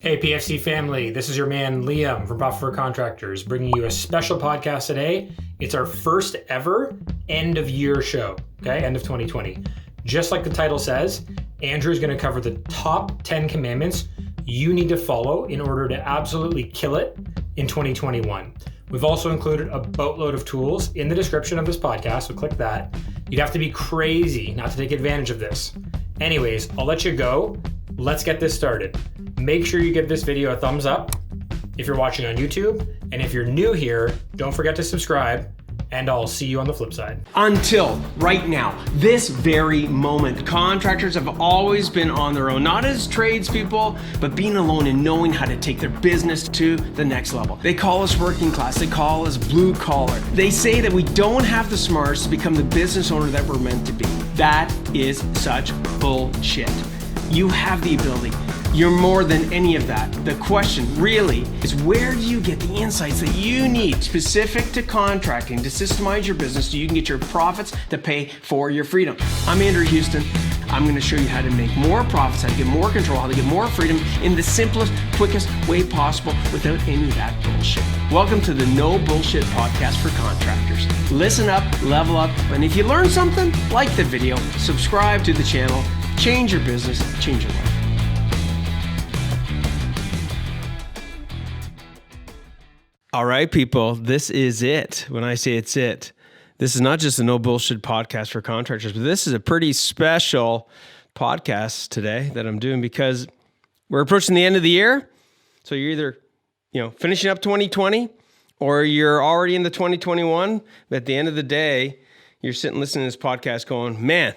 Hey PFC family, this is your man Liam from Profit for Contractors bringing you a special podcast today. It's our first ever end of year show, okay? End of 2020. Just like the title says, Andrew is going to cover the top 10 commandments you need to follow in order to absolutely kill it in 2021. We've also included a boatload of tools in the description of this podcast, so click that. You'd have to be crazy not to take advantage of this. Anyways, I'll let you go. Let's get this started. Make sure you give this video a thumbs up if you're watching on YouTube. And if you're new here, don't forget to subscribe, and I'll see you on the flip side. Until right now, this very moment, contractors have always been on their own, not as tradespeople, but being alone and knowing how to take their business to the next level. They call us working class, they call us blue collar. They say that we don't have the smarts to become the business owner that we're meant to be. That is such bullshit. You have the ability. You're more than any of that. The question really is, where do you get the insights that you need specific to contracting to systemize your business so you can get your profits to pay for your freedom? I'm Andrew Houston. I'm going to show you how to make more profits, how to get more control, how to get more freedom in the simplest, quickest way possible without any of that bullshit. Welcome to the No Bullshit Podcast for Contractors. Listen up, level up, and if you learn something, like the video, subscribe to the channel, change your business, change your life. All right, people, this is it. When I say it's it, this is not just a no bullshit podcast for contractors, but this is a pretty special podcast today that I'm doing because we're approaching the end of the year. So you're either, finishing up 2020 or you're already in the 2021. But at the end of the day, you're sitting listening to this podcast going, man,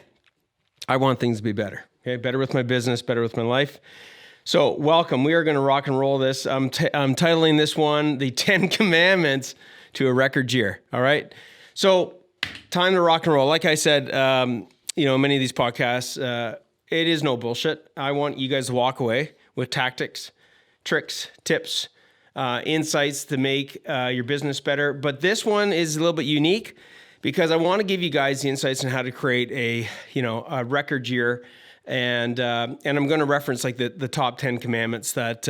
I want things to be better. Okay, better with my business, better with my life. So welcome. We are going to rock and roll this. I'm titling this one, The 10 Commandments to a Record Year. All right. So time to rock and roll. Like I said, many of these podcasts, it is no bullshit. I want you guys to walk away with tactics, tricks, tips, insights to make your business better. But this one is a little bit unique because I want to give you guys the insights on how to create a record year. And I'm going to reference like the top 10 commandments that,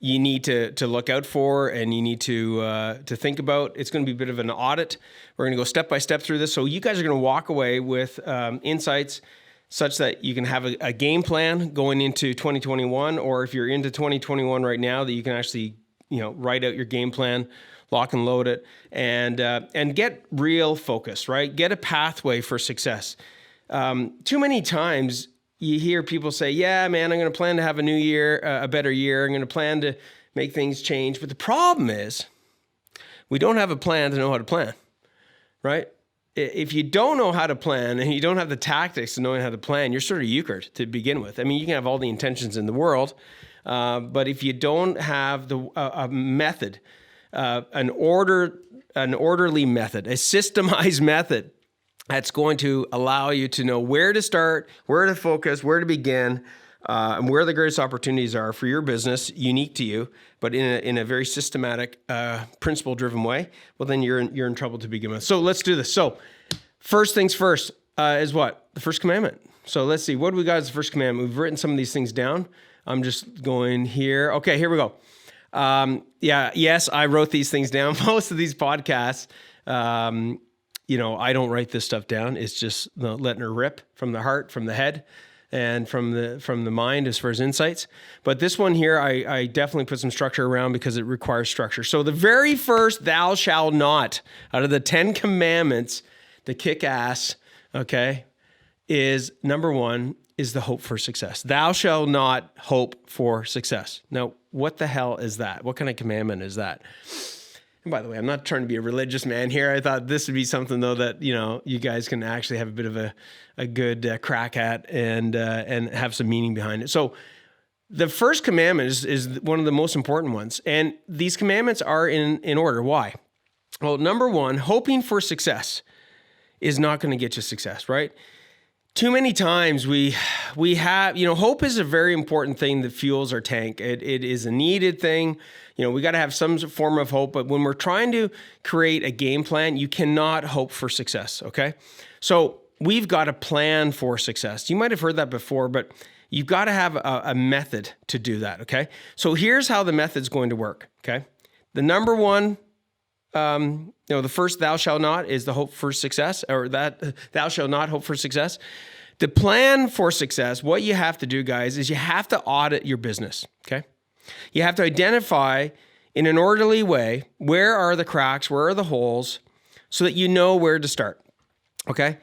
you need to look out for and you need to think about. It's going to be a bit of an audit. We're going to go step by step through this. So you guys are going to walk away with insights such that you can have a game plan going into 2021, or if you're into 2021 right now, that you can actually, write out your game plan, lock and load it, and get real focus, right? Get a pathway for success. Too many times you hear people say, yeah, man, I'm going to plan to have a new year, a better year. I'm going to plan to make things change. But the problem is we don't have a plan to know how to plan, right? If you don't know how to plan and you don't have the tactics to knowing how to plan, you're sort of euchred to begin with. I mean, you can have all the intentions in the world, but if you don't have a method, an orderly method, a systemized method, that's going to allow you to know where to start, where to focus, where to begin, and where the greatest opportunities are for your business, unique to you, but in a very systematic, principle-driven way. Well, then you're in trouble to begin with. So let's do this. So first things first is what? The first commandment. So let's see. What do we got as the first commandment? We've written some of these things down. I'm just going here. Okay, here we go. Yes, I wrote these things down. Most of these podcasts, I don't write this stuff down. It's just letting her rip from the heart, from the head, and from the mind as far as insights. But this one here, I definitely put some structure around because it requires structure. So the very first thou shalt not out of the 10 commandments, the kick ass, okay, is number one, is the hope for success. Thou shalt not hope for success. Now, what the hell is that? What kind of commandment is that? And by the way, I'm not trying to be a religious man here. I thought this would be something, though, that, you guys can actually have a bit of a good crack at and have some meaning behind it. So the first commandment is one of the most important ones. And these commandments are in order. Why? Well, number one, hoping for success is not going to get you success, right? Too many times we have, hope is a very important thing that fuels our tank. It is a needed thing. We got to have some form of hope, but when we're trying to create a game plan, you cannot hope for success, okay? So we've got a plan for success. You might have heard that before, but You've got to have a method to do that, okay? So here's how the method's going to work, okay? The number one, the first thou shalt not is the hope for success, or that thou shalt not hope for success. The plan for success, what you have to do, guys, is you have to audit your business, okay? You have to identify in an orderly way, where are the cracks, where are the holes, so that you know where to start, okay?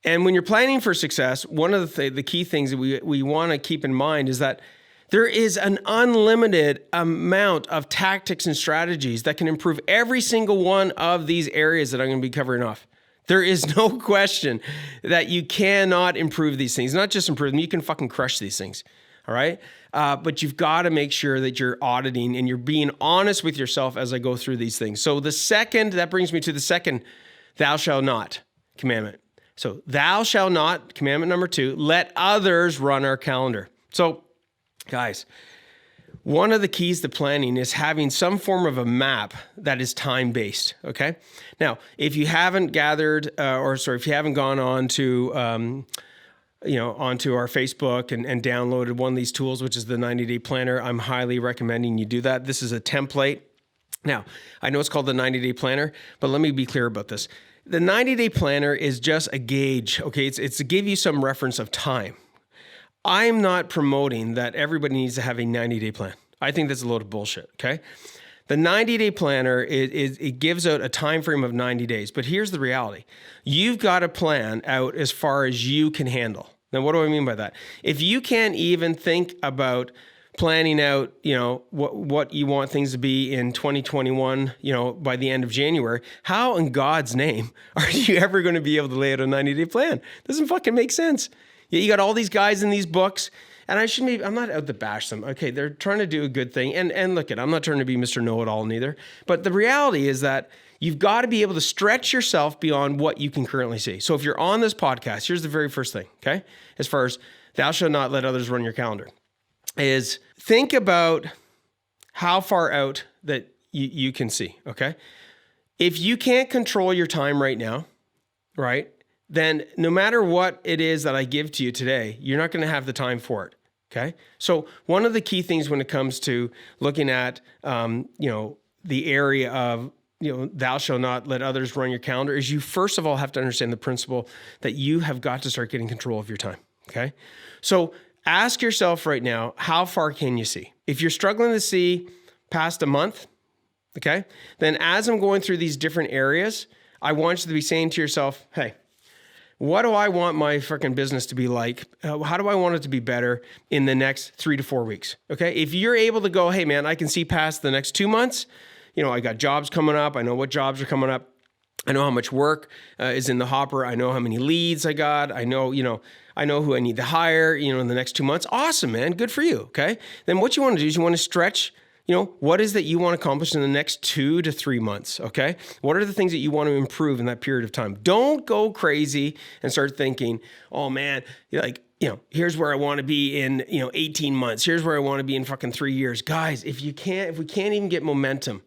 And when you're planning for success, one of the key things that we want to keep in mind is that there is an unlimited amount of tactics and strategies that can improve every single one of these areas that I'm going to be covering off. There is no question that you cannot improve these things. Not just improve them, you can fucking crush these things, all right? But you've got to make sure that you're auditing and you're being honest with yourself as I go through these things. So that brings me to the second thou shalt not commandment. So thou shalt not, commandment number 2, let others run our calendar. So guys, one of the keys to planning is having some form of a map that is time-based, okay? Now, if you haven't gathered, if you haven't gone on to, onto our Facebook and downloaded one of these tools, which is the 90-day planner, I'm highly recommending you do that. This is a template. Now, I know it's called the 90-day planner, but let me be clear about this. The 90-day planner is just a gauge, okay? It's to give you some reference of time. I'm not promoting that everybody needs to have a 90-day plan. I think that's a load of bullshit, okay? The 90-day planner, it gives out a time frame of 90 days, but here's the reality. You've got to plan out as far as you can handle. Now, what do I mean by that? If you can't even think about planning out, what you want things to be in 2021, by the end of January, how in God's name are you ever going to be able to lay out a 90-day plan? Doesn't fucking make sense. You got all these guys in these books, and I'm not out to bash them. Okay, they're trying to do a good thing. And look, I'm not trying to be Mr. Know-It-All neither. But the reality is that you've got to be able to stretch yourself beyond what you can currently see. So if you're on this podcast, here's the very first thing, okay? As far as thou shalt not let others run your calendar, is think about how far out that you can see, okay? If you can't control your time right now, right, then no matter what it is that I give to you today, you're not going to have the time for it, okay? So one of the key things when it comes to looking at, the area of, thou shalt not let others run your calendar is you first of all have to understand the principle that you have got to start getting control of your time, okay? So ask yourself right now, how far can you see? If you're struggling to see past a month, okay, then as I'm going through these different areas, I want you to be saying to yourself, hey, what do I want my freaking business to be like? How do I want it to be better in the next 3 to 4 weeks? Okay. If you're able to go, hey man, I can see past the next 2 months, I got jobs coming up. I know what jobs are coming up. I know how much work is in the hopper. I know how many leads I got. I know who I need to hire, in the next 2 months. Awesome, man. Good for you. Okay. Then what you want to do is you want to stretch, what is that you want to accomplish in the next 2 to 3 months? Okay. What are the things that you want to improve in that period of time? Don't go crazy and start thinking, oh man, here's where I want to be in, 18 months. Here's where I want to be in fucking 3 years. Guys, if we can't even get momentum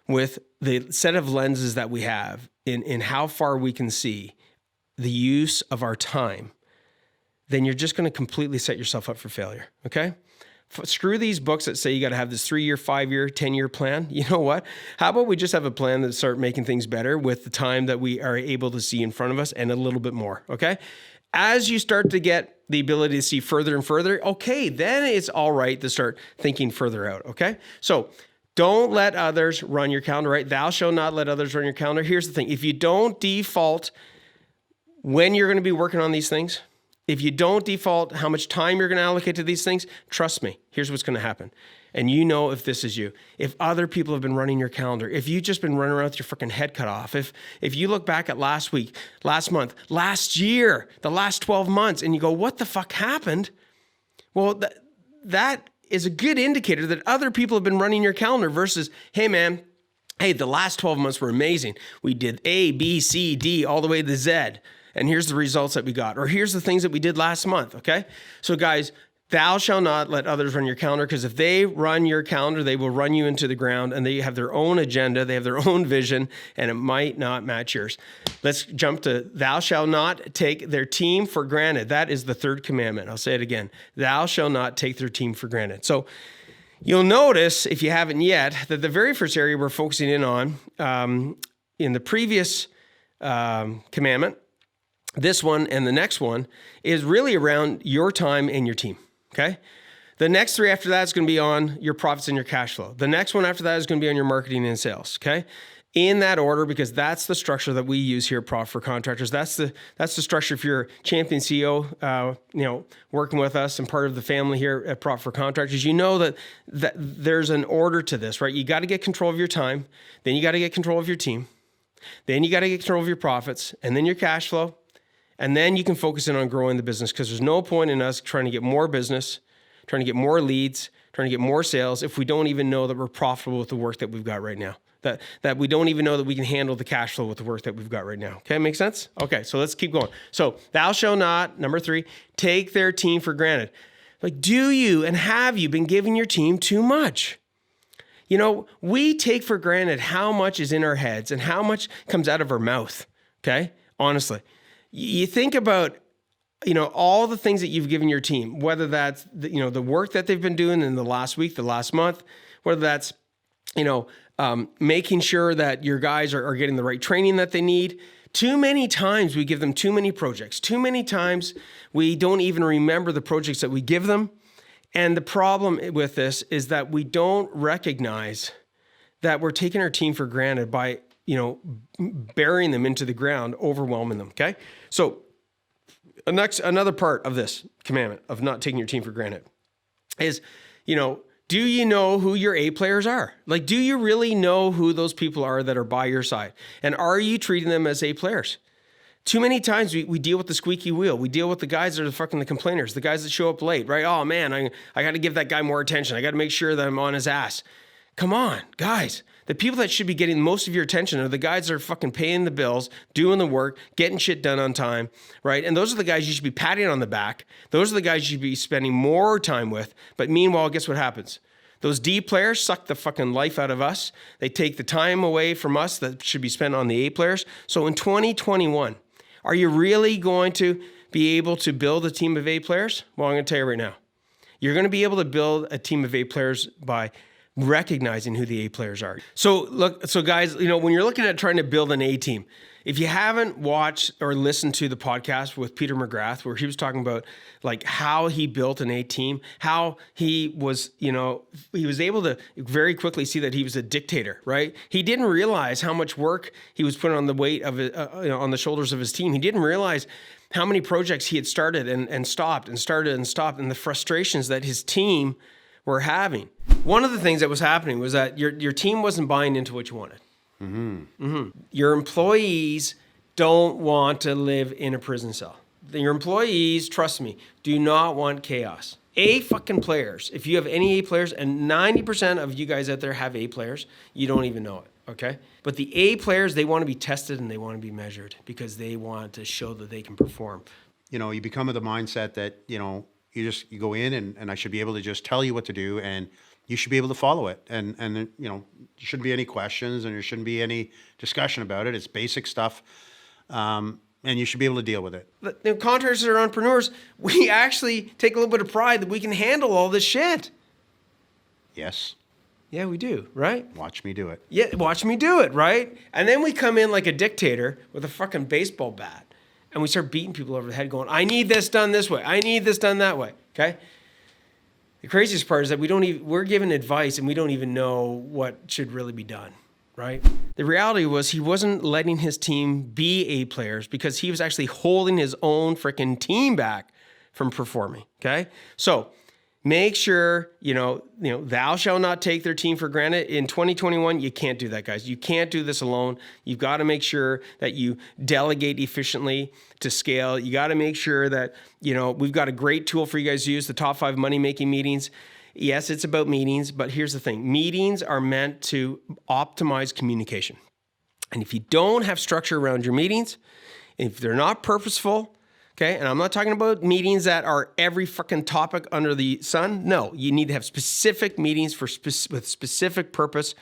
with the set of lenses that we have in how far we can see the use of our time, then you're just going to completely set yourself up for failure, okay? Screw these books that say you got to have this 3-year, 5-year, 10-year plan. You know what? How about we just have a plan that start making things better with the time that we are able to see in front of us and a little bit more, okay? As you start to get the ability to see further and further, okay, then it's all right to start thinking further out, okay? So don't let others run your calendar, right? Thou shalt not let others run your calendar. Here's the thing. If you don't default when you're going to be working on these things, if you don't default how much time you're going to allocate to these things, trust me, here's what's going to happen. And if this is you, if other people have been running your calendar, if you've just been running around with your freaking head cut off, if you look back at last week, last month, last year, the last 12 months, and you go, what the fuck happened? Well, that is a good indicator that other people have been running your calendar versus, hey man, the last 12 months were amazing. We did A, B, C, D, all the way to Z. And here's the results that we got. Or here's the things that we did last month, okay? So guys, Thou shalt not let others run your calendar, because if they run your calendar, they will run you into the ground, and they have their own agenda, they have their own vision, and it might not match yours. Let's jump to thou shalt not take their team for granted. That is the third commandment. I'll say it again. Thou shalt not take their team for granted. So you'll notice, if you haven't yet, that the very first area we're focusing in on in the previous commandment, this one and the next one, is really around your time and your team. Okay. The next three after that is going to be on your profits and your cash flow. The next one after that is going to be on your marketing and sales. Okay. In that order, because that's the structure that we use here at Profit for Contractors. That's the structure if you're a champion CEO, working with us and part of the family here at Profit for Contractors. You know that there's an order to this, right? You got to get control of your time. Then you got to get control of your team. Then you got to get control of your profits and then your cash flow. And then you can focus in on growing the business, because there's no point in us trying to get more business, trying to get more leads, trying to get more sales if we don't even know that we're profitable with the work that we've got right now. That we don't even know that we can handle the cash flow with the work that we've got right now. Okay, make sense? Okay, so let's keep going. So thou shalt not, number 3, take their team for granted. Like, do you and have you been giving your team too much? We take for granted how much is in our heads and how much comes out of our mouth. Okay, honestly. You think about, all the things that you've given your team, whether that's, the work that they've been doing in the last week, the last month, whether that's, making sure that your guys are getting the right training that they need. Too many times we give them too many projects. Too many times we don't even remember the projects that we give them. And the problem with this is that we don't recognize that we're taking our team for granted by burying them into the ground, overwhelming them. Okay. So another part of this commandment of not taking your team for granted is, do you know who your A players are? Like, do you really know who those people are that are by your side? And are you treating them as A players? Too many times we deal with the squeaky wheel. We deal with the guys that are the complainers, the guys that show up late, right? Oh man, I got to give that guy more attention. I got to make sure that I'm on his ass. Come on, guys. The people that should be getting most of your attention are the guys that are fucking paying the bills, doing the work, getting shit done on time, right? And those are the guys you should be patting on the back. Those are the guys you should be spending more time with. But meanwhile, guess what happens? Those D players suck the fucking life out of us. They take the time away from us that should be spent on the A players. So in 2021, are you really going to be able to build a team of A players? Well, I'm going to tell you right now. You're going to be able to build a team of A players by recognizing who the A players are. So guys, when you're looking at trying to build an A team, if you haven't watched or listened to the podcast with Peter McGrath, where he was talking about like how he built an A team, how he was, he was able to very quickly see that he was a dictator, right? He didn't realize how much work he was putting on the weight of it, on the shoulders of his team. He didn't realize how many projects he had started and stopped and started and stopped, and the frustrations that his team were having. One of the things that was happening was that your team wasn't buying into what you wanted. Your employees don't want to live in a prison cell. Your employees, trust me, do not want chaos. A fucking players. If you have any A players, and 90% of you guys out there have A players, you don't even know it, okay? But the A players, they want to be tested and they want to be measured because they want to show that they can perform. You become of the mindset that, you go in and I should be able to just tell you what to do and you should be able to follow it. And there shouldn't be any questions and there shouldn't be any discussion about it. It's basic stuff. And you should be able to deal with it. The contractors or entrepreneurs, we actually take a little bit of pride that we can handle all this shit. Yes. Yeah, we do, right? Watch me do it. Yeah, watch me do it, right? And then we come in like a dictator with a fucking baseball bat and we start beating people over the head going, I need this done this way. I need this done that way, okay? The craziest part is that we're given advice and we don't even know what should really be done, right? The reality was he wasn't letting his team be A players because he was actually holding his own freaking team back from performing, okay? So make sure, thou shalt not take their team for granted. In 2021, you can't do that, guys. You can't do this alone. You've got to make sure that you delegate efficiently to scale. You got to make sure that, we've got a great tool for you guys to use, the top 5 money-making meetings. Yes, it's about meetings, but here's the thing. Meetings are meant to optimize communication. And if you don't have structure around your meetings, if they're not purposeful, Okay, and I'm not talking about meetings that are every fucking topic under the sun. No, you need to have specific meetings with specific purpose.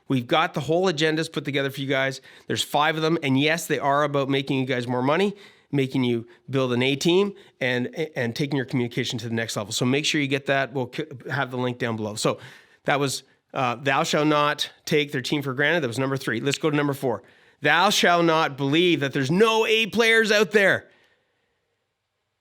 We've got the whole agendas put together for you guys. There's 5 of them, and yes, they are about making you guys more money, making you build an A team, and taking your communication to the next level. So make sure you get that. We'll have the link down below. So that was thou shalt not take their team for granted. That was number 3. Let's go to number 4. Thou shalt not believe that there's no A players out there.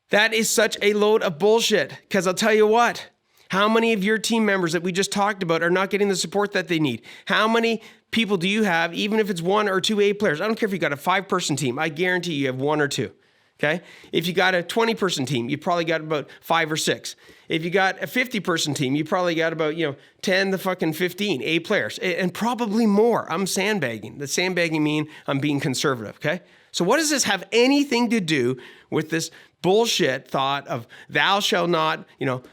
That is such a load of bullshit, because I'll tell you what, how many of your team members that we just talked about are not getting the support that they need? How many people do you have, even if it's 1 or 2 A players? I don't care if you got a 5-person team. I guarantee you have 1 or 2, okay? If you got a 20-person team, you probably got about 5 or 6. If you got a 50-person team, you probably got about, 10 to fucking 15 A players, and probably more. I'm sandbagging. The sandbagging mean I'm being conservative, okay? So what does this have anything to do with this bullshit thought of thou shalt not,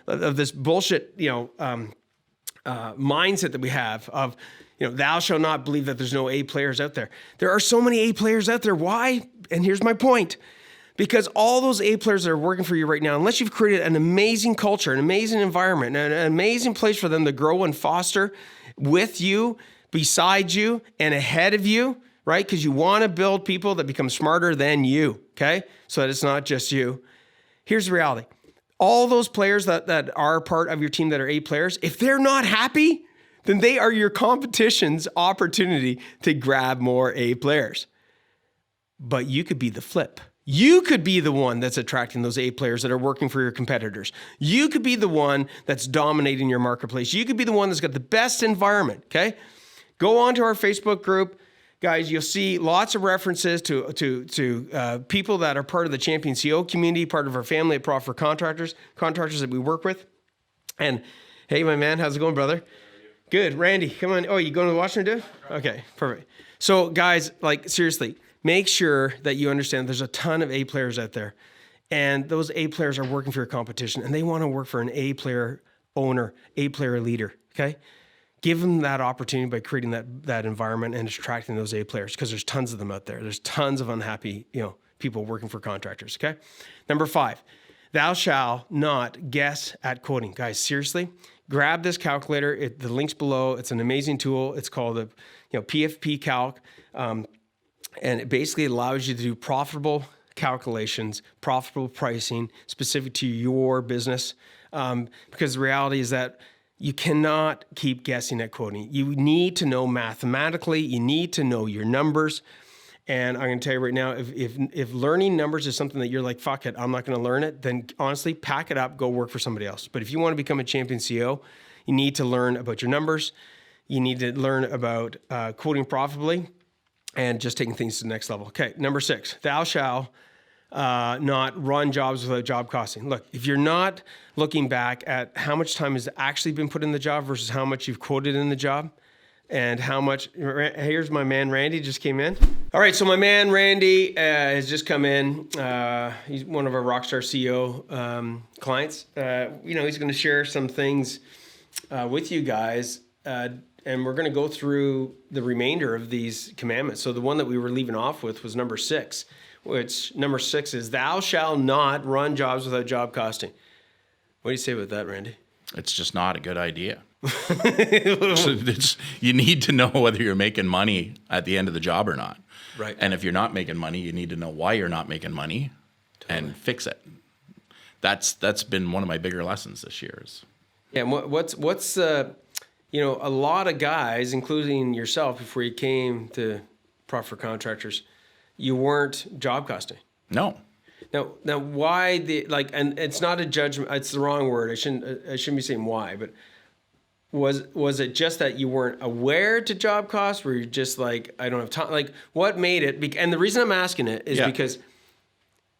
of this bullshit, mindset that we have of, thou shalt not believe that there's no A players out there. There are so many A players out there. Why? And here's my point. Because all those A players that are working for you right now, unless you've created an amazing culture, an amazing environment, an amazing place for them to grow and foster with you, beside you, and ahead of you, right? Because you want to build people that become smarter than you, okay? So that it's not just you. Here's the reality. All those players that are part of your team that are A players, if they're not happy, then they are your competition's opportunity to grab more A players. But you could be the flip. You could be the one that's attracting those A players that are working for your competitors. You could be the one that's dominating your marketplace. You could be the one that's got the best environment, okay? Go on to our Facebook group. Guys, you'll see lots of references to people that are part of the Champion CO community, part of our family at Profit for Contractors that we work with. And hey, my man, how's it going, brother? Good. Randy, come on. Oh, you going to Washington, dude? Okay, perfect. So guys, seriously, make sure that you understand there's a ton of A players out there. And those A players are working for your competition, and they want to work for an A player owner, A player leader, okay? Give them that opportunity by creating that environment and attracting those A players, because there's tons of them out there. There's tons of unhappy, people working for contractors, okay? Number 5, thou shalt not guess at quoting. Guys, seriously, grab this calculator. The link's below. It's an amazing tool. It's called the PFP Calc, and it basically allows you to do profitable calculations, profitable pricing specific to your business, because the reality is that you cannot keep guessing at quoting. You need to know mathematically. You need to know your numbers. And I'm going to tell you right now, if learning numbers is something that you're like, fuck it, I'm not going to learn it, then honestly, pack it up, go work for somebody else. But if you want to become a champion CEO, you need to learn about your numbers. You need to learn about quoting profitably and just taking things to the next level. Okay, number 6, thou shalt not run jobs without job costing. Look, if you're not looking back at how much time has actually been put in the job versus how much you've quoted in the job, and how much, here's my man Randy just came in. All right, so my man Randy has just come in. He's one of our Rockstar CEO clients. He's going to share some things with you guys, and we're going to go through the remainder of these commandments. So the one that we were leaving off with was number 6, which number 6 is, thou shalt not run jobs without job costing. What do you say about that, Randy? It's just not a good idea. You need to know whether you're making money at the end of the job or not. Right. And if you're not making money, you need to know why you're not making money and fix it. That's been one of my bigger lessons this year. Yeah, and what's a lot of guys, including yourself, before you came to Profit for Contractors, you weren't job costing. No. Now why and it's not a judgment, it's the wrong word. I shouldn't be saying why, but was it just that you weren't aware to job cost? Were you just like, I don't have time? Like, what made it? And the reason I'm asking it is because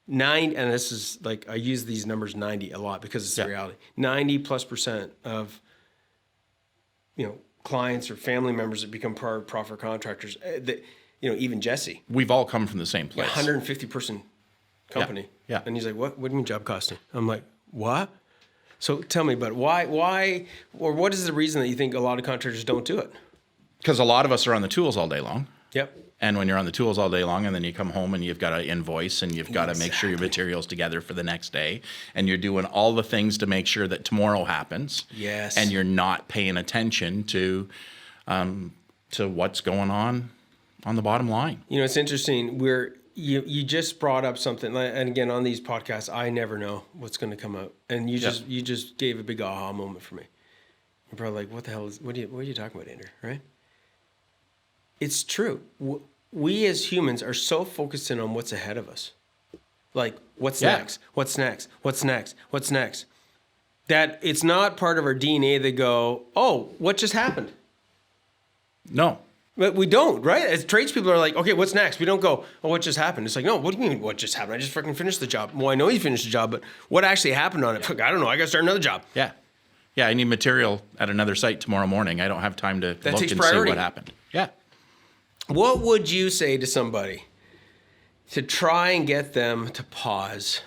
9, and this is I use these numbers 90 a lot because it's the reality. 90+% of clients or family members that become part of Profit for Contractors, even Jesse. We've all come from the same place. 150-person company. Yeah. And he's like, what do you mean job costing? I'm like, what? So tell me about it. Why, or what is the reason that you think a lot of contractors don't do it? Because a lot of us are on the tools all day long. Yep. And when you're on the tools all day long, and then you come home and you've got to invoice and you've got to make sure your material's together for the next day, and you're doing all the things to make sure that tomorrow happens. Yes. And you're not paying attention to what's going on the bottom line. You know, it's interesting. You just brought up something, and again, on these podcasts, I never know what's going to come out, and you just gave a big aha moment for me. You're probably like, "What the hell what are you talking about, Andrew?" Right? It's true. We as humans are so focused in on what's ahead of us. Like, what's next? What's next? What's next? What's next? That it's not part of our DNA that go, oh, what just happened? No. But we don't, right? As tradespeople are like, okay, what's next? We don't go, oh, what just happened? It's like, no, what do you mean what just happened? I just freaking finished the job. Well, I know you finished the job, but what actually happened on it? I don't know. I got to start another job. Yeah. Yeah, I need material at another site tomorrow morning. I don't have time to look and see what happened. Yeah. What would you say to somebody to try and get them to pause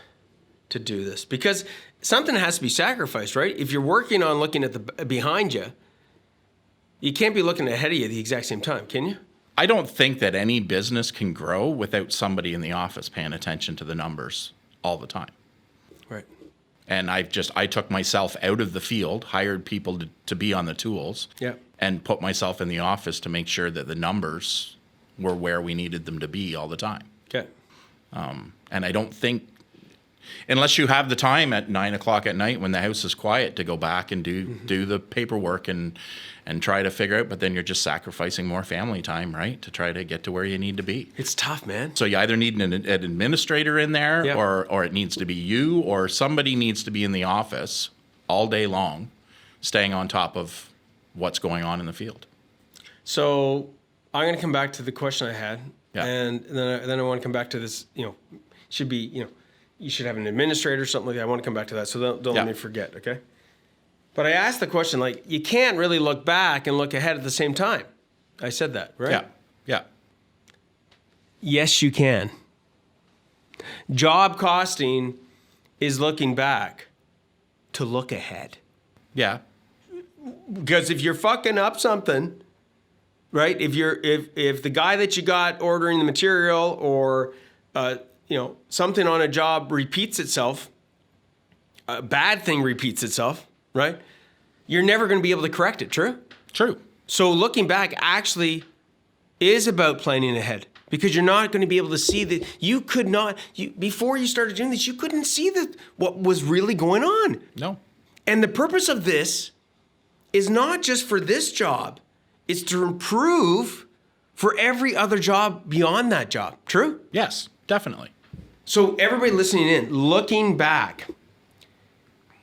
to do this? Because something has to be sacrificed, right? If you're working on looking at the behind you, you can't be looking ahead of you at the exact same time, can you? I don't think that any business can grow without somebody in the office paying attention to the numbers all the time. Right. And I took myself out of the field, hired people to be on the tools, and put myself in the office to make sure that the numbers were where we needed them to be all the time. Okay. And I don't think, unless you have the time at 9 o'clock at night when the house is quiet to go back and do the paperwork and try to figure out, but then you're just sacrificing more family time, right? To try to get to where you need to be. It's tough, man. So you either need an administrator in there or it needs to be you, or somebody needs to be in the office all day long, staying on top of what's going on in the field. So I'm going to come back to the question I had. Yeah. And then I want to come back to this, should be, you should have an administrator or something like that. I want to come back to that. So don't let me forget, okay? But I asked the question, like, you can't really look back and look ahead at the same time. I said that, right? Yeah. Yeah. Yes, you can. Job costing is looking back to look ahead. Yeah. Because if you're fucking up something, right? If the guy that you got ordering the material or something on a job repeats itself, a bad thing repeats itself, right? You're never going to be able to correct it, true? True. So looking back actually is about planning ahead, because you're not going to be able to see that before you started doing this, you couldn't see what was really going on. No. And the purpose of this is not just for this job, it's to improve for every other job beyond that job. True? Yes, definitely. So everybody listening in, looking back,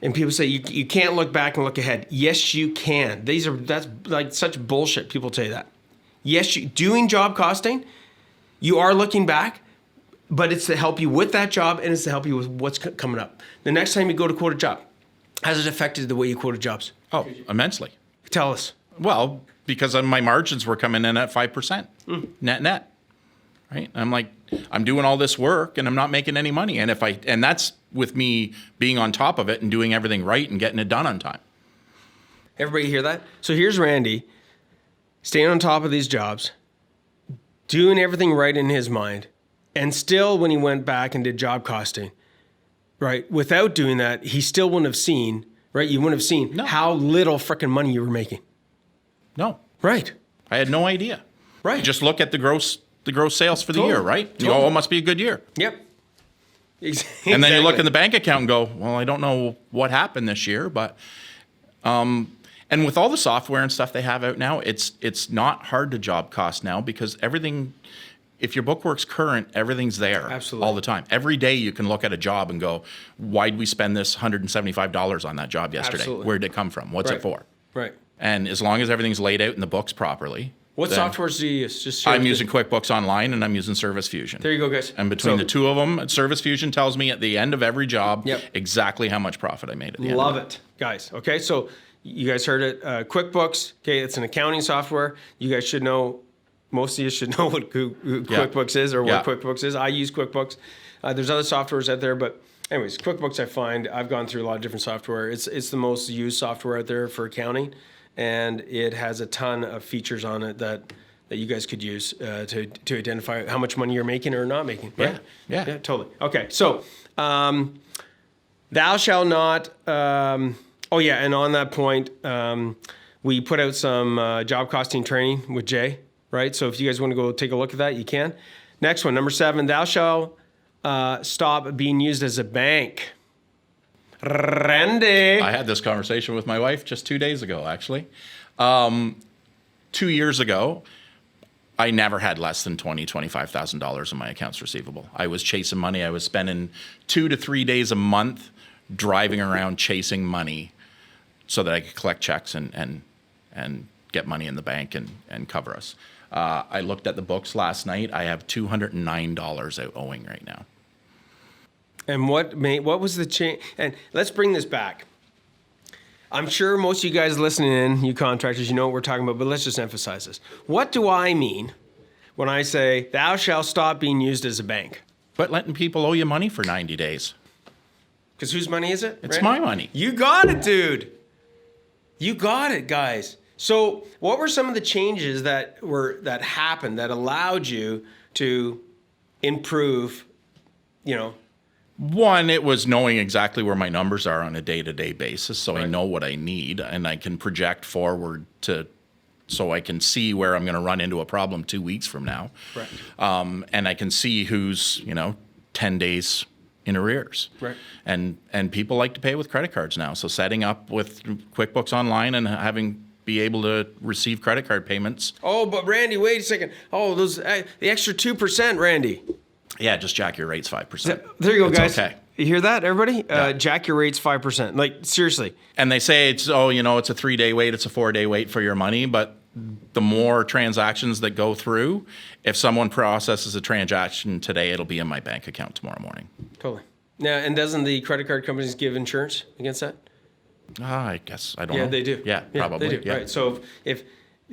and people say you can't look back and look ahead. Yes, you can. That's like such bullshit. People tell you that. Yes, doing job costing, you are looking back, but it's to help you with that job and it's to help you with what's coming up. The next time you go to quote a job, has it affected the way you quoted jobs? Oh, immensely. Tell us. Well, because my margins were coming in at 5% net, right? I'm like, I'm doing all this work and I'm not making any money. And that's with me being on top of it and doing everything right and getting it done on time. Everybody hear that? So here's Randy staying on top of these jobs, doing everything right in his mind. And still, when he went back and did job costing, right, without doing that, he still wouldn't have seen, right? You wouldn't have seen how little freaking money you were making. No. Right. I had no idea. Right. Just look at the gross sales for the year, right? You go, oh, it must be a good year. Yep. Exactly. And then you look in the bank account and go, well, I don't know what happened this year, but and with all the software and stuff they have out now, it's not hard to job cost now, because everything, if your bookwork's current, everything's there. Absolutely. All the time. Every day you can look at a job and go, why'd we spend this $175 on that job yesterday? Absolutely. Where'd it come from? What's it for? Right. And as long as everything's laid out in the books properly. What softwares do you use? Just share I'm using QuickBooks Online and I'm using Service Fusion. There you go, guys. And between the two of them, Service Fusion tells me at the end of every job exactly how much profit I made at the end. Love it, guys. Okay, so you guys heard it. QuickBooks, okay, it's an accounting software. You guys should know, most of you should know what QuickBooks is or what QuickBooks is. I use QuickBooks. There's other softwares out there, but anyways, QuickBooks I've gone through a lot of different software. It's the most used software out there for accounting, and it has a ton of features on it that that you guys could use to identify how much money you're making or not making. Right? Yeah. Totally. Okay, so thou shalt not. And on that point, we put out some job costing training with Jay. Right. So if you guys want to go take a look at that, you can. Next one, number 7. Thou shalt stop being used as a bank. Randy. I had this conversation with my wife just 2 days ago, actually. 2 years ago, I never had less than $25,000 in my accounts receivable. I was chasing money. I was spending 2 to 3 days a month driving around chasing money so that I could collect checks and get money in the bank and cover us. I looked at the books last night. I have $209 out owing right now. And what was the change? And let's bring this back. I'm sure most of you guys listening in, you contractors, you know what we're talking about, but let's just emphasize this. What do I mean when I say, thou shalt stop being used as a bank? But letting people owe you money for 90 days. Because whose money is it? It's Randy? my money. You got it, dude. You got it, guys. So what were some of the changes that happened that allowed you to improve, One, it was knowing exactly where my numbers are on a day-to-day basis, so I know what I need, and I can project forward so I can see where I'm going to run into a problem 2 weeks from now. Right. And I can see who's 10 days in arrears. Right. And people like to pay with credit cards now, so setting up with QuickBooks Online and be able to receive credit card payments. Oh, but Randy, wait a second. Oh, those the extra 2%, Randy. Yeah, just jack your rates 5%. There you go, It's guys. okay. You hear that, everybody? Yeah. Jack your rates 5%. Like, seriously. And they say it's a 3-day wait, it's a 4-day wait for your money, but the more transactions that go through, if someone processes a transaction today, it'll be in my bank account tomorrow morning. Totally. Now, and doesn't the credit card companies give insurance against that? I guess, I don't know. Yeah, they do. Yeah, probably. They do. Yeah. Right. So if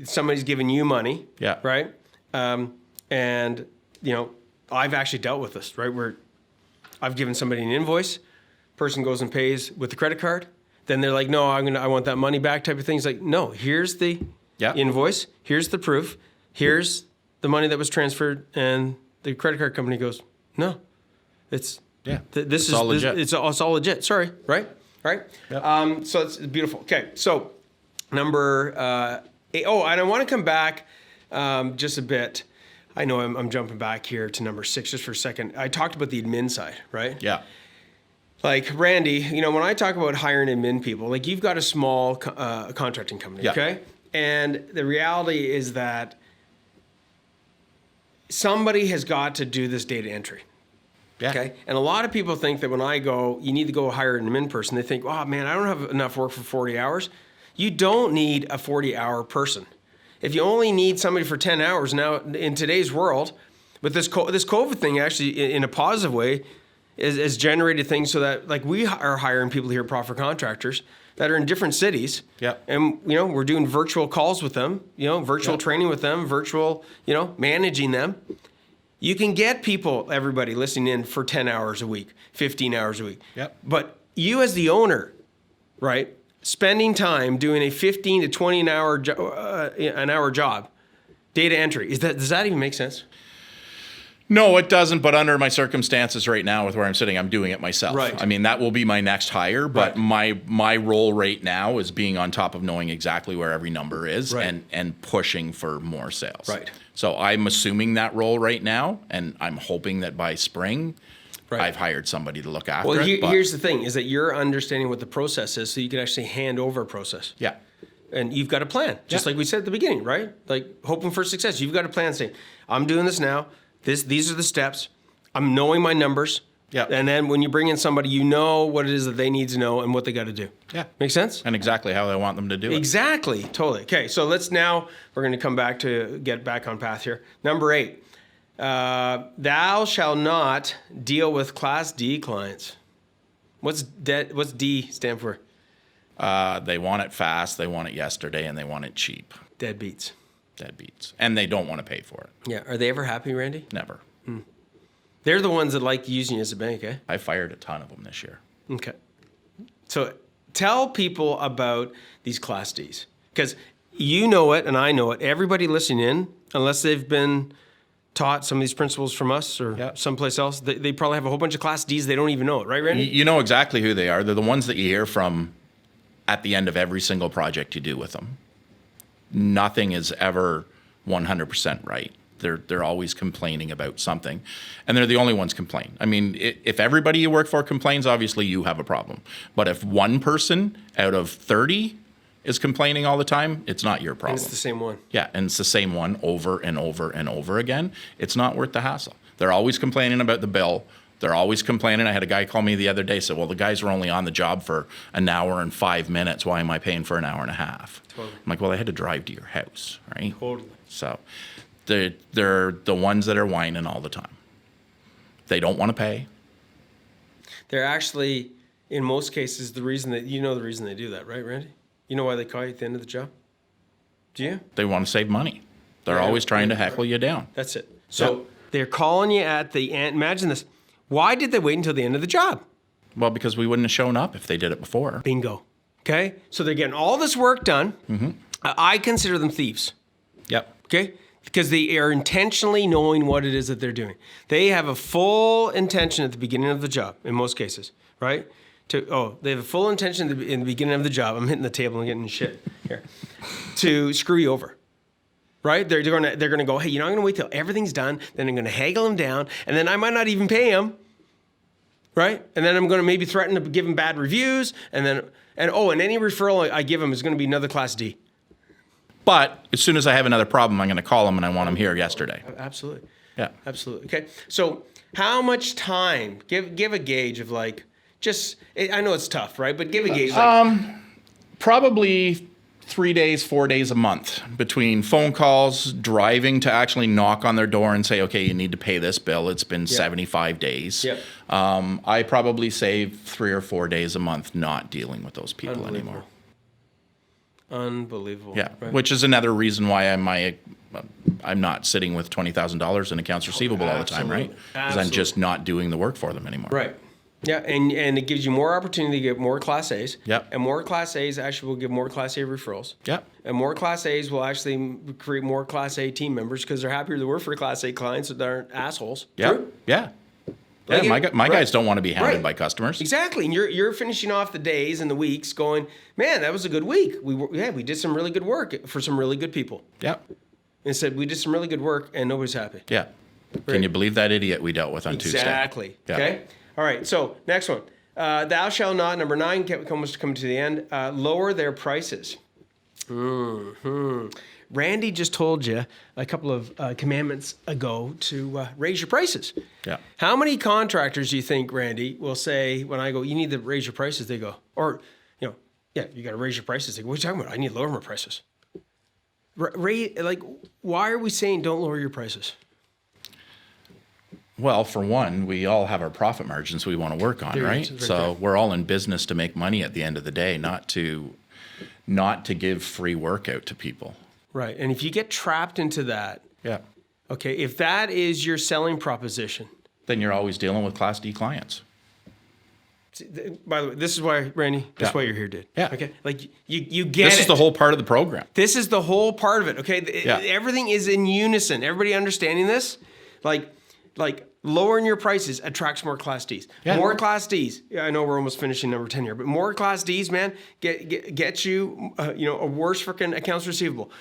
somebody's giving you money, Yeah. right, and I've actually dealt with this, right, where I've given somebody an invoice, person goes and pays with the credit card, then they're like, no, I want that money back type of thing. It's like, no, here's the invoice, here's the proof, here's the money that was transferred, and the credit card company goes, no, it's this is all legit. It's all legit. Sorry, right? Yep. So it's beautiful. Okay, so number 8. Oh, and I want to come back just a bit. I know I'm jumping back here to number 6 just for a second. I talked about the admin side, right? Yeah. Like, Randy, when I talk about hiring admin people, like, you've got a small contracting company, okay? And the reality is that somebody has got to do this data entry. Yeah. Okay. And a lot of people think that when I go, you need to go hire an admin person. They think, oh man, I don't have enough work for 40 hours. You don't need a 40-hour person. If you only need somebody for 10 hours now in today's world, with this COVID thing actually in a positive way is generated things so that, like, we are hiring people here at Profit Contractors that are in different cities. Yeah. And, we're doing virtual calls with them, virtual training with them, virtual, managing them. You can get people, everybody listening in, for 10 hours a week, 15 hours a week. Yep. But you as the owner, right, spending time doing a 15 to 20 an hour job, data entry, does that even make sense? No, it doesn't. But under my circumstances right now with where I'm sitting, I'm doing it myself. Right. I mean, that will be my next hire. But my role right now is being on top of knowing exactly where every number is and pushing for more sales. Right. So I'm assuming that role right now, and I'm hoping that by spring, I've hired somebody to look after it. Well, here's the thing, is that you're understanding what the process is so you can actually hand over a process. Yeah. And you've got a plan, just like we said at the beginning, right? Like, hoping for success. You've got a plan saying, I'm doing this now. These are the steps. I'm knowing my numbers. Yeah. And then when you bring in somebody, you know what it is that they need to know and what they got to do. Yeah. Make sense? And exactly how I want them to do it. Exactly. Totally. Okay. So we're going to come back to get back on path here. Number 8, thou shalt not deal with Class D clients. What's D stand for? They want it fast, they want it yesterday, and they want it cheap. Deadbeats. And they don't want to pay for it. Yeah. Are they ever happy, Randy? Never. They're the ones that like using you as a bank, eh? I fired a ton of them this year. Okay. So tell people about these Class Ds. Because, you know it and I know it. Everybody listening in, unless they've been taught some of these principles from us or someplace else, they probably have a whole bunch of Class Ds. They don't even know it, right, Randy? You know exactly who they are. They're the ones that you hear from at the end of every single project you do with them. Nothing is ever 100% right. They're always complaining about something, and they're the only ones complain. I mean, if everybody you work for complains, obviously you have a problem. But if one person out of 30 is complaining all the time, it's not your problem. And it's the same one. Yeah, and it's the same one over and over and over again. It's not worth the hassle. They're always complaining about the bill. They're always complaining. I had a guy call me the other day, said, well, the guys were only on the job for an hour and 5 minutes. Why am I paying for an hour and a half? Totally. I'm like, well, I had to drive to your house, right? Totally. So they're the ones that are whining all the time. They don't want to pay. They're actually, in most cases, the reason they do that, right, Randy? You know why they call you at the end of the job? Do you? They want to save money. They're always trying to heckle you down. That's it. So they're calling you at the end. Imagine this. Why did they wait until the end of the job? Well, because we wouldn't have shown up if they did it before. Bingo. Okay? So they're getting all this work done. Mm-hmm. I consider them thieves. Yep. Okay? Because they are intentionally knowing what it is that they're doing. They have a full intention at the beginning of the job, in most cases, right? They have a full intention in the beginning of the job. I'm hitting the table and getting shit here. To screw you over, right? They're gonna go, hey, I'm gonna wait till everything's done. Then I'm gonna haggle them down, and then I might not even pay them, right? And then I'm gonna maybe threaten to give them bad reviews, and any referral I give them is gonna be another Class D. But as soon as I have another problem, I'm gonna call them and I want them here yesterday. Absolutely. Yeah. Absolutely. Okay. So how much time? Give a gauge of like. I know it's tough, right? But give a gauge. Probably 3 days, 4 days a month between phone calls, driving to actually knock on their door and say, okay, you need to pay this bill. It's been 75 days. Yep. I probably save 3 or 4 days a month not dealing with those people anymore. Unbelievable. Yeah, right? Which is another reason why I'm not sitting with $20,000 in accounts receivable all the time, right? Because I'm just not doing the work for them anymore. Right. Yeah, and it gives you more opportunity to get more Class A's. Yep. And more Class A's actually will give more Class A referrals. Yep. And more Class A's will actually create more Class A team members because they're happier to work for Class A clients that aren't assholes. Yeah. True? Yeah. Like My guys don't want to be hounded by customers. Exactly. And you're finishing off the days and the weeks going, man, that was a good week. We did some really good work for some really good people. Yeah. And said, we did some really good work and nobody's happy. Yeah. Can you believe that idiot we dealt with on Tuesday? Exactly. Yeah. Okay. All right. So next one. Thou shalt not, number 9, almost come to the end, lower their prices. Mm-hmm. Randy just told you a couple of commandments ago to raise your prices. Yeah. How many contractors do you think, Randy, will say, when I go, you need to raise your prices, they go, or, you got to raise your prices. They go, what are you talking about? I need to lower my prices. Why are we saying don't lower your prices? Well, for one, we all have our profit margins we want to work on, right? So we're all in business to make money at the end of the day, not to give free work out to people. Right. And if you get trapped into that, okay, if that is your selling proposition, then you're always dealing with Class D clients. By the way, this is why, Randy, this is why you're here, dude. Yeah. Okay. Like you get This is the whole part of the program. This is the whole part of it. Okay. Everything is in unison. Everybody understanding this? Like lowering your prices attracts more Class Ds. Yeah. More Class Ds. I know we're almost finishing number 10 here, but more Class Ds, man, get you, a worse freaking accounts receivable.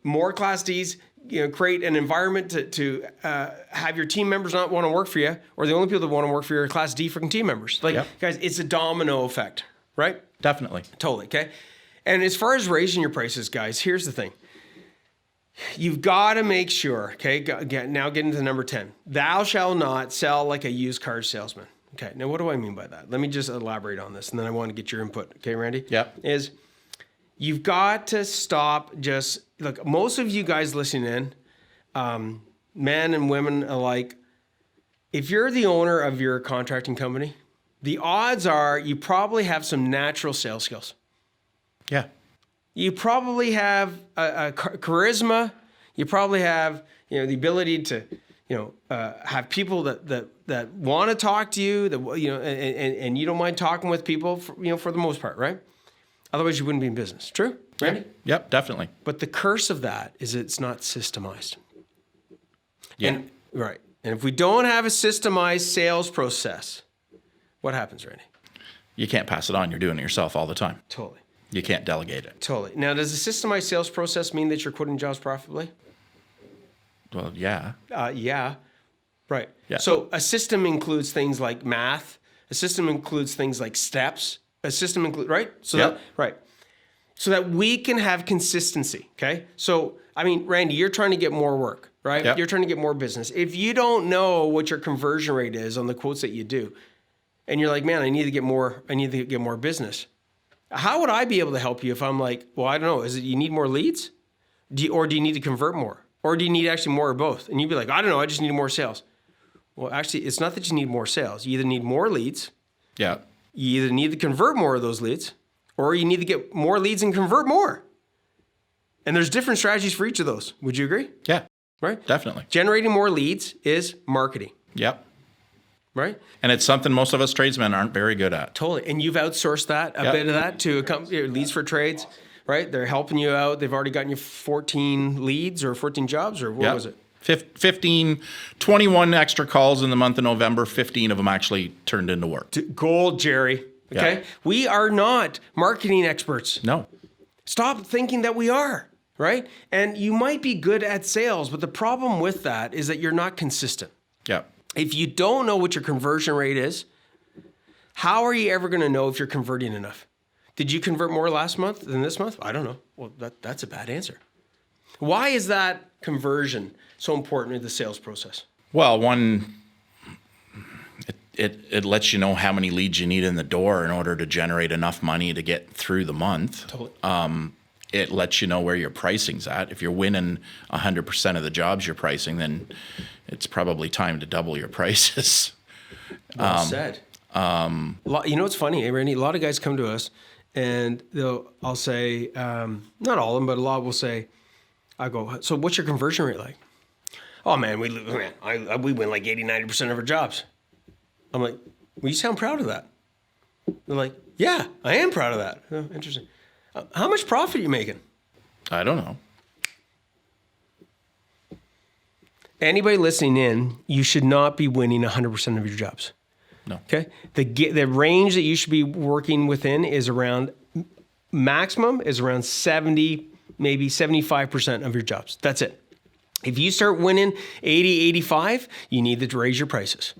More Class Ds, create an environment to have your team members not want to work for you, or the only people that want to work for you are Class D freaking team members. Guys, it's a domino effect, right? Definitely. Totally, okay? And as far as raising your prices, guys, here's the thing. You've got to make sure, okay, now get into number 10. Thou shalt not sell like a used car salesman. Okay, now what do I mean by that? Let me just elaborate on this, and then I want to get your input. Okay, Randy? Yep. You've got to stop look, most of you guys listening in, men and women alike, if you're the owner of your contracting company, the odds are you probably have some natural sales skills. Yeah. You probably have a charisma. You probably have, the ability to, have people that want to talk to you, and you don't mind talking with people, for the most part, right? Otherwise, you wouldn't be in business. True? Randy? Yep, definitely. But the curse of that is it's not systemized. Yeah. Right. And if we don't have a systemized sales process, what happens, Randy? You can't pass it on. You're doing it yourself all the time. Totally. You can't delegate it. Totally. Now, does a systemized sales process mean that you're quitting jobs profitably? Well, yeah. Yeah. Right. Yeah. So a system includes things like math. A system includes things like steps. A system includes, right? So Yep. that, right. So that we can have consistency. Okay. So, I mean, Randy, you're trying to get more work, right? Yep. You're trying to get more business. If you don't know what your conversion rate is on the quotes that you do, and you're like, man, I need to get more business. How would I be able to help you if I'm like, well, I don't know. Is it you need more leads? Or do you need to convert more? Or do you need actually more of both? And you'd be like, I don't know. I just need more sales. Well, actually, it's not that you need more sales. You either need more leads. Yeah. You either need to convert more of those leads, or you need to get more leads and convert more. And there's different strategies for each of those. Would you agree? Yeah. Right? Definitely. Generating more leads is marketing. Yep. Right? And it's something most of us tradesmen aren't very good at. Totally. And you've outsourced that, a Yep. bit of that to a company, Leads for Trades, right? They're helping you out. They've already gotten you 14 leads or 14 jobs, or what Yep. was it? 21 extra calls in the month of November. 15 of them actually turned into work. Gold, Jerry. Okay? Yeah. We are not marketing experts. No. Stop thinking that we are, right? And you might be good at sales, but the problem with that is that you're not consistent. Yeah. If you don't know what your conversion rate is, how are you ever going to know if you're converting enough? Did you convert more last month than this month? I don't know. Well, that's a bad answer. Why is that conversion so important in the sales process? Well, one, it lets you know how many leads you need in the door in order to generate enough money to get through the month. Totally. It lets you know where your pricing's at. If you're winning 100% of the jobs you're pricing, then it's probably time to double your prices. Well said. You know what's funny, Randy? A lot of guys come to us, and I'll say, not all of them, but a lot will say, I go, so what's your conversion rate like? Oh man, we win like 80, 90% of our jobs. I'm like, well, you sound proud of that. They're like, yeah, I am proud of that. Oh, interesting. How much profit are you making? I don't know. Anybody listening in, you should not be winning 100% of your jobs. No. Okay? The range that you should be working within is around, maximum is around 70, maybe 75% of your jobs. That's it. If you start winning 80, 85, you need to raise your prices,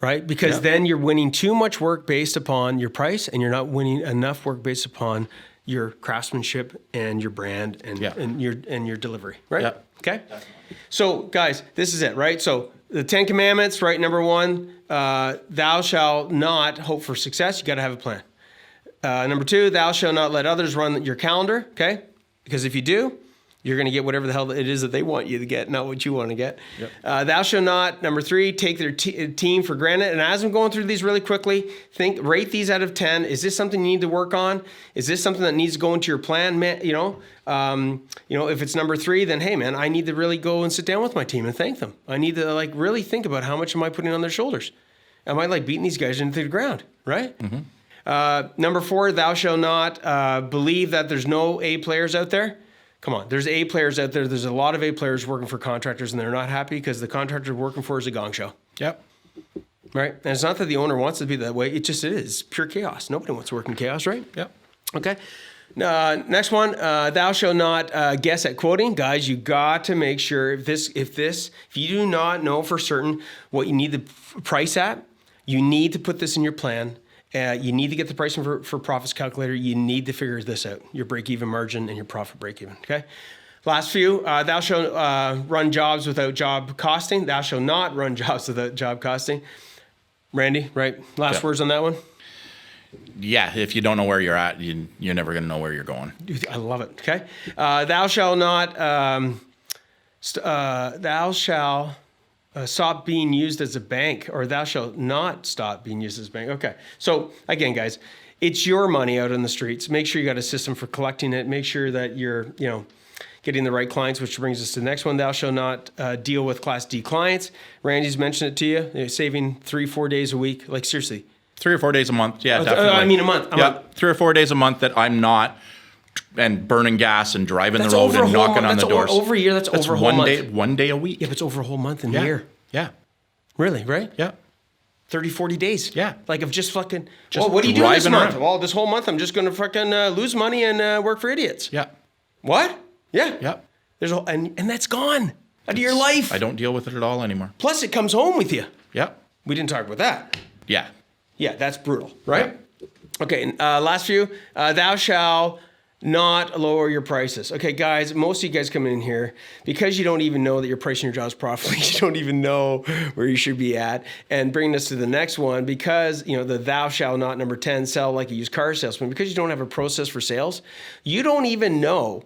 right? Because then you're winning too much work based upon your price, and you're not winning enough work based upon your craftsmanship and your brand and your delivery, right? Yeah. Okay? So guys, this is it, right? So the 10 Commandments, right? Number 1, thou shalt not hope for success. You got to have a plan. Number 2, thou shalt not let others run your calendar, okay? Because if you do, you're going to get whatever the hell it is that they want you to get, not what you want to get. Yep. Thou shalt not, number 3, take their team for granted. And as I'm going through these really quickly, rate these out of 10. Is this something you need to work on? Is this something that needs to go into your plan? If it's number 3, then hey man, I need to really go and sit down with my team and thank them. I need to really think about how much am I putting on their shoulders. Am I beating these guys into the ground, right? Mm-hmm. Number 4, thou shalt not believe that there's no A players out there. Come on, there's A players out there. There's a lot of A players working for contractors, and they're not happy because the contractor they're working for is a gong show. Yep. Right? And it's not that the owner wants it to be that way. It just is. It's pure chaos. Nobody wants to work in chaos, right? Yep. Okay. Next one, thou shalt not guess at quoting. Guys, you got to make sure if you do not know for certain what you need the price at, you need to put this in your plan. You need to get the pricing for profits calculator. You need to figure this out, your break-even margin and your profit break-even, okay? Last few, thou shalt run jobs without job costing. Thou shalt not run jobs without job costing. Randy, right? Last words on that one? Yeah, if you don't know where you're at, you're never going to know where you're going. Dude, I love it, okay? Thou shalt not, stop being used as a bank, or thou shalt not stop being used as a bank. Okay. So again, guys, it's your money out in the streets. Make sure you got a system for collecting it. Make sure that you're, getting the right clients, which brings us to the next one. Thou shalt not deal with Class D clients. Randy's mentioned it to you. Saving 3-4 days a week. Like seriously, 3 or 4 days a month. Yeah, definitely. I mean a month. Yeah, 3 or 4 days a month that I'm not and burning gas and driving the road and knocking on the doors. Over a year, that's over a whole month. 1 day a week. Yeah, but it's over a whole month in a year. Yeah. Really, right? Yeah. 30, 40 days. Yeah. Like of just fucking, Just what are you doing this driving month? around. Well, this whole month I'm just going to fucking lose money and work for idiots. Yeah. What? Yeah. Yeah. There's and that's gone out of your life. I don't deal with it at all anymore. Plus it comes home with you. Yeah. We didn't talk about that. Yeah. Yeah, that's brutal, right? Okay, last few. Thou shalt not lower your prices. Okay, guys, most of you guys come in here because you don't even know that you're pricing your jobs properly. You don't even know where you should be at. And bringing us to the next one, because, the thou shalt not, number 10, sell like a used car salesman. Because you don't have a process for sales, you don't even know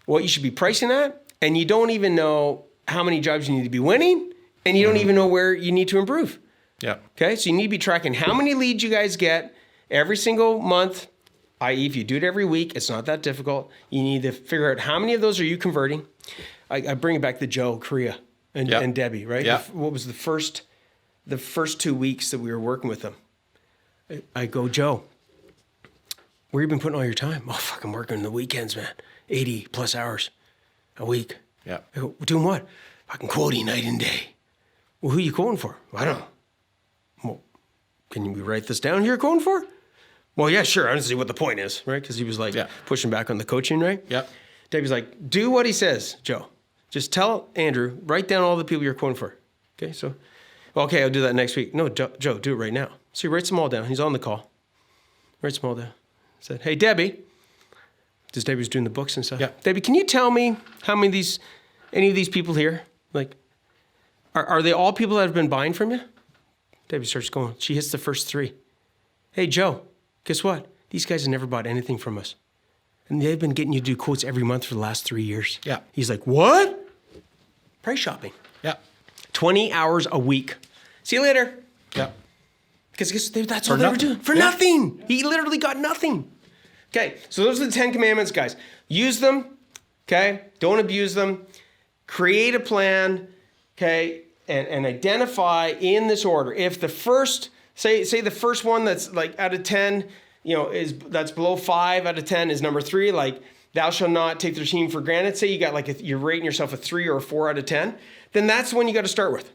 what you should be pricing at, and you don't even know how many jobs you need to be winning, and you don't even know where you need to improve. Yeah. Okay, so you need to be tracking how many leads you guys get every single month, i.e. if you do it every week, it's not that difficult. You need to figure out how many of those are you converting. I bring it back to Joe, Korea, and Debbie, right? Yeah. What was the first 2 weeks that we were working with them? I go, Joe, where you been putting all your time? Oh, fucking working the weekends, man. 80 plus hours a week. Yeah. I go, doing what? Fucking quoting night and day. Well, who are you quoting for? I don't know. Well, can we write this down here, quoting for? Well, yeah, sure. I don't see what the point is, right? Because he was like pushing back on the coaching, right? Yeah. Debbie's like, do what he says, Joe. Just tell Andrew, write down all the people you're quoting for. Okay, so, okay, I'll do that next week. No, Joe, do it right now. So he writes them all down. He's on the call. Writes them all down. Said, hey, Debbie. Because Debbie was doing the books and stuff. Yeah. Debbie, can you tell me how many of any of these people here, like, are they all people that have been buying from you? Debbie starts going. She hits the first 3. Hey, Joe, guess what? These guys have never bought anything from us. And they've been getting you to do quotes every month for the last 3 years. Yeah. He's like, what? Price shopping. Yeah. 20 hours a week. See you later. Yeah. Because that's all they were doing. For nothing. He literally got nothing. Okay, so those are the 10 commandments, guys. Use them, okay? Don't abuse them. Create a plan, okay? And identify in this order. If the first, say the first one that's like out of 10, that's below 5 out of 10 is number 3, like thou shalt not take the team for granted. Say you got like you're rating yourself a 3 or a 4 out of 10, then that's the one you got to start with.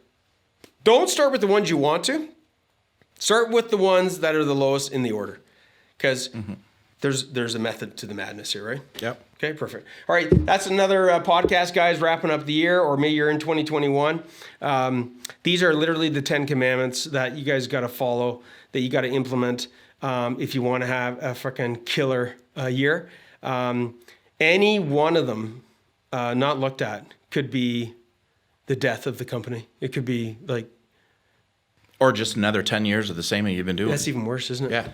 Don't start with the ones you want to. Start with the ones that are the lowest in the order, because there's a method to the madness here, right? Yep. Okay, perfect. All right, that's another podcast, guys, wrapping up the year, or maybe you're in 2021. These are literally the 10 commandments that you guys got to follow, that you got to implement if you want to have a freaking killer year. Any one of them not looked at could be the death of the company. It could be like... Or just another 10 years of the same thing you've been doing. That's even worse, isn't it? Yeah.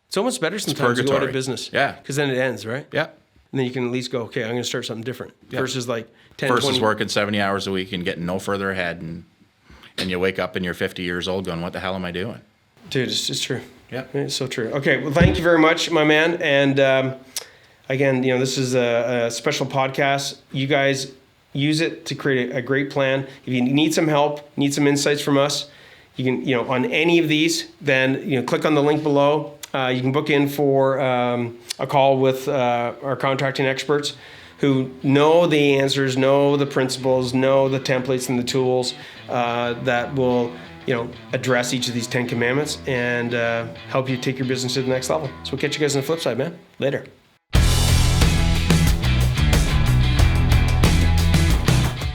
It's almost better sometimes to go out of business. Yeah. Because then it ends, right? Yeah. And then you can at least go, okay, I'm going to start something different. Versus like 10, Versus 20. working 70 hours a week and getting no further ahead. And you wake up and you're 50 years old going, what the hell am I doing? Dude, it's true. Yeah. It's so true. Okay, well, thank you very much, my man. And again, this is a special podcast. You guys use it to create a great plan. If you need some help, need some insights from us, you can, on any of these, then, click on the link below. You can book in for a call with our contracting experts who know the answers, know the principles, know the templates and the tools that will, address each of these 10 commandments and help you take your business to the next level. So we'll catch you guys on the flip side, man. Later.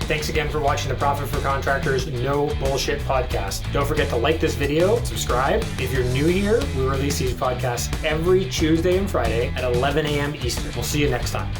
Thanks again for watching the Profit for Contractors No Bullshit podcast. Don't forget to like this video, subscribe. If you're new here, we release these podcasts every Tuesday and Friday at 11 a.m. Eastern. We'll see you next time.